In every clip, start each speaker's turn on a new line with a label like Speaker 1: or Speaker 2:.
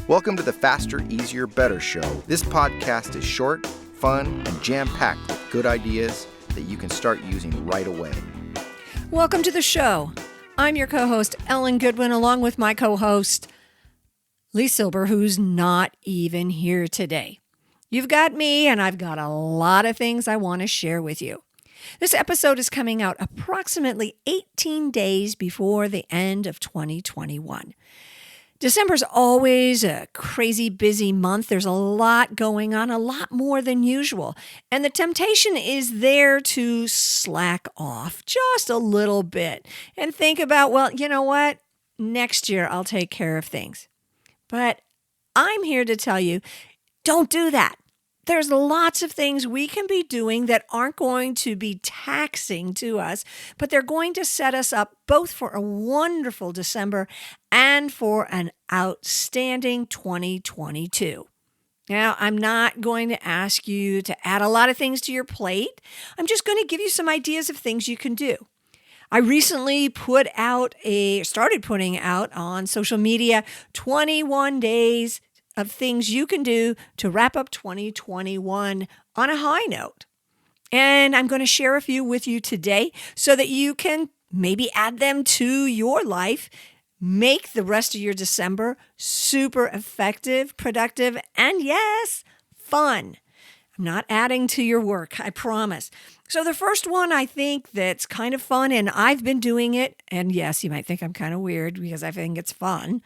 Speaker 1: Welcome to the Faster, Easier, Better show. This podcast is short, fun, and jam-packed with good ideas that you can start using right away.
Speaker 2: Welcome to the show. I'm your co-host, Ellen Goodwin, along with my co-host, Lee Silber, who's not even here today. You've got me, and I've got a lot of things I want to share with you. This episode is coming out approximately 18 days before the end of 2021. December's always a crazy busy month. There's a lot going on, a lot more than usual. And the temptation is there to slack off just a little bit and think about, well, you know what? Next year I'll take care of things. But I'm here to tell you, don't do that. There's lots of things we can be doing that aren't going to be taxing to us, but they're going to set us up both for a wonderful December and for an outstanding 2022. Now, I'm not going to ask you to add a lot of things to your plate. I'm just going to give you some ideas of things you can do. I recently started putting out on social media 21 days of things you can do to wrap up 2021 on a high note. And I'm going to share a few with you today so that you can maybe add them to your life, make the rest of your December super effective, productive, and yes, fun. I'm not adding to your work, I promise. So the first one I think that's kind of fun, and I've been doing it, and yes, you might think I'm kind of weird because I think it's fun,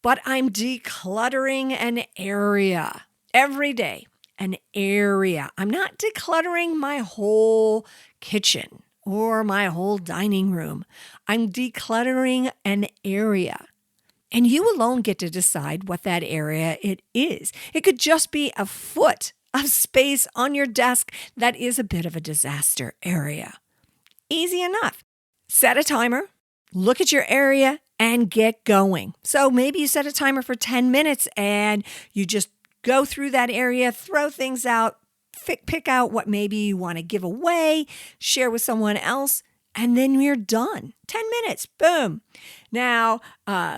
Speaker 2: but I'm decluttering an area every day, an area. I'm not decluttering my whole kitchen or my whole dining room. I'm decluttering an area. And you alone get to decide what that area it is. It could just be a foot of space on your desk that is a bit of a disaster area. Easy enough. Set a timer, look at your area, and get going. So maybe you set a timer for 10 minutes and you just go through that area, throw things out, pick out what maybe you want to give away, share with someone else, and then you're done. 10 minutes, boom. Now,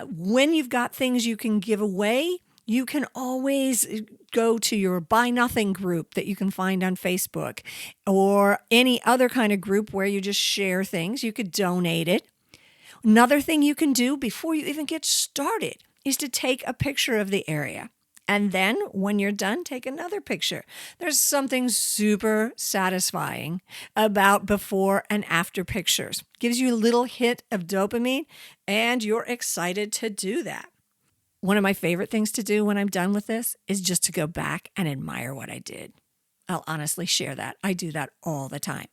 Speaker 2: when you've got things you can give away, you can always go to your Buy Nothing group that you can find on Facebook or any other kind of group where you just share things. You could donate it. Another thing you can do before you even get started is to take a picture of the area. And then when you're done, take another picture. There's something super satisfying about before and after pictures. Gives you a little hit of dopamine, and you're excited to do that. One of my favorite things to do when I'm done with this is just to go back and admire what I did. I'll honestly share that. I do that all the time.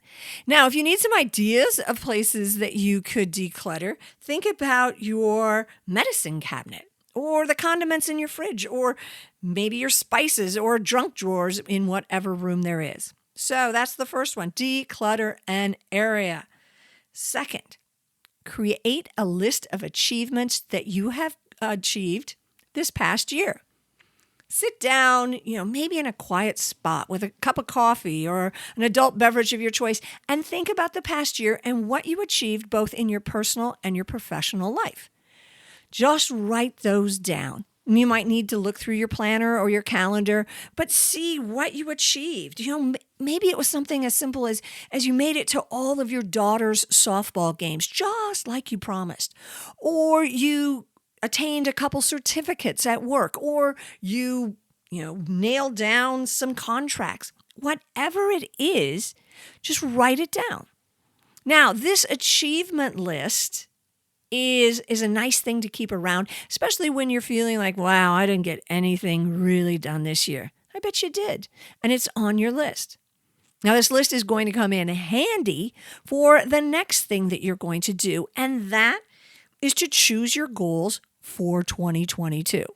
Speaker 2: Now, if you need some ideas of places that you could declutter, think about your medicine cabinet or the condiments in your fridge or maybe your spices or junk drawers in whatever room there is. So that's the first one, declutter an area. Second, create a list of achievements that you have achieved this past year. Sit down, maybe in a quiet spot with a cup of coffee or an adult beverage of your choice and think about the past year and what you achieved both in your personal and your professional life. Just write those down. You might need to look through your planner or your calendar, but see what you achieved. Maybe it was something as simple as you made it to all of your daughter's softball games, just like you promised, or you attained a couple certificates at work, or you nailed down some contracts. Whatever it is, just write it down. Now, this achievement list is a nice thing to keep around, especially when you're feeling like, wow, I didn't get anything really done this year. I bet you did, and it's on your list. Now, this list is going to come in handy for the next thing that you're going to do, and that is to choose your goals for 2022.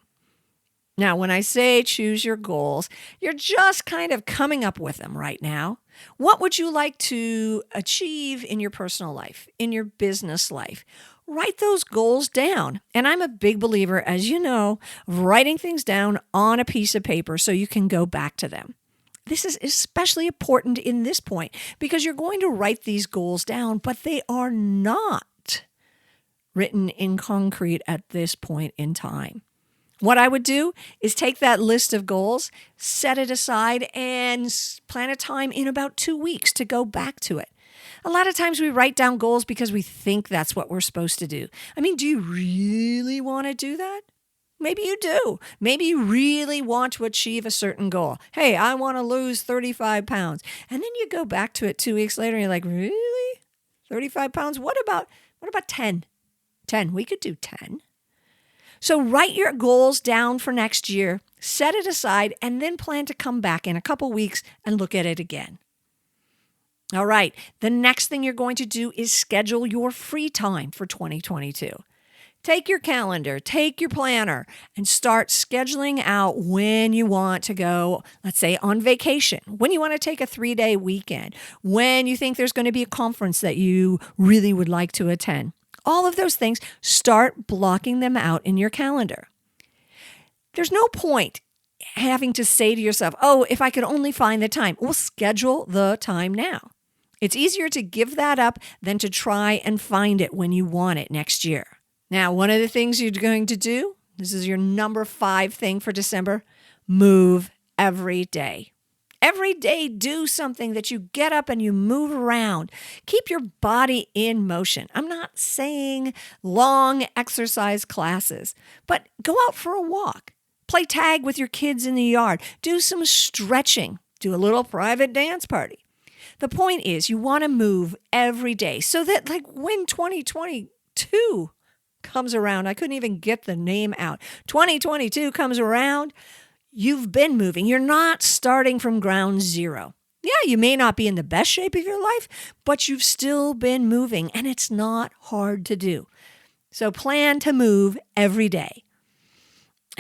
Speaker 2: Now, when I say choose your goals, you're just kind of coming up with them right now. What would you like to achieve in your personal life, in your business life? Write those goals down. And I'm a big believer, as you know, of writing things down on a piece of paper so you can go back to them. This is especially important in this point because you're going to write these goals down, but they are not written in concrete at this point in time. What I would do is take that list of goals, set it aside, and plan a time in about 2 weeks to go back to it. A lot of times we write down goals because we think that's what we're supposed to do. I mean, do you really want to do that? Maybe you do. Maybe you really want to achieve a certain goal. Hey, I want to lose 35 pounds. And then you go back to it 2 weeks later and you're like, really? 35 pounds? What about 10? 10. We could do 10. So write your goals down for next year, set it aside, and then plan to come back in a couple weeks and look at it again. All right, the next thing you're going to do is schedule your free time for 2022. Take your calendar, take your planner, and start scheduling out when you want to go, let's say, on vacation, when you want to take a 3-day weekend, when you think there's going to be a conference that you really would like to attend. All of those things, start blocking them out in your calendar. There's no point having to say to yourself, oh, if I could only find the time. Well, schedule the time now. It's easier to give that up than to try and find it when you want it next year. Now, one of the things you're going to do, this is your number 5 thing for December, move every day. Every day, do something that you get up and you move around. Keep your body in motion. I'm not saying long exercise classes, but go out for a walk. Play tag with your kids in the yard. Do some stretching. Do a little private dance party. The point is you want to move every day so that when 2022 comes around, I couldn't even get the name out. 2022 comes around, you've been moving. You're not starting from ground zero. Yeah, you may not be in the best shape of your life, but you've still been moving, and it's not hard to do. So plan to move every day.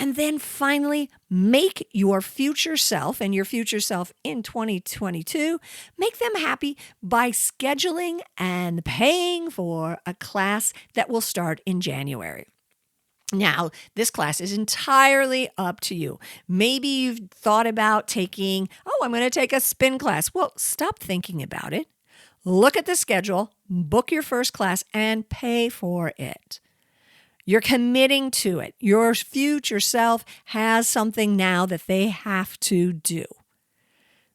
Speaker 2: And then finally, make your future self and your future self in 2022, make them happy by scheduling and paying for a class that will start in January. Now, this class is entirely up to you. Maybe you've thought about taking, I'm going to take a spin class. Well, stop thinking about it. Look at the schedule, book your first class, and pay for it. You're committing to it. Your future self has something now that they have to do.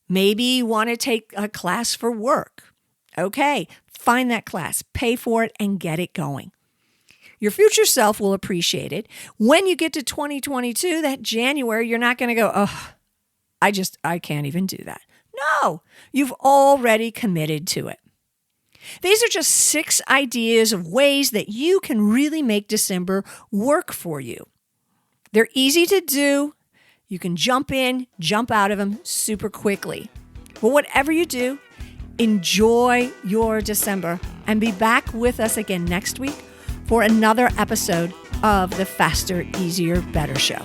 Speaker 2: Maybe you want to take a class for work. Okay, find that class, pay for it, and get it going. Your future self will appreciate it. When you get to 2022, that January, you're not going to go, I can't even do that. No, you've already committed to it. These are just 6 ideas of ways that you can really make December work for you. They're easy to do. You can jump in, jump out of them super quickly. But whatever you do, enjoy your December and be back with us again next week for another episode of the Faster, Easier, Better Show.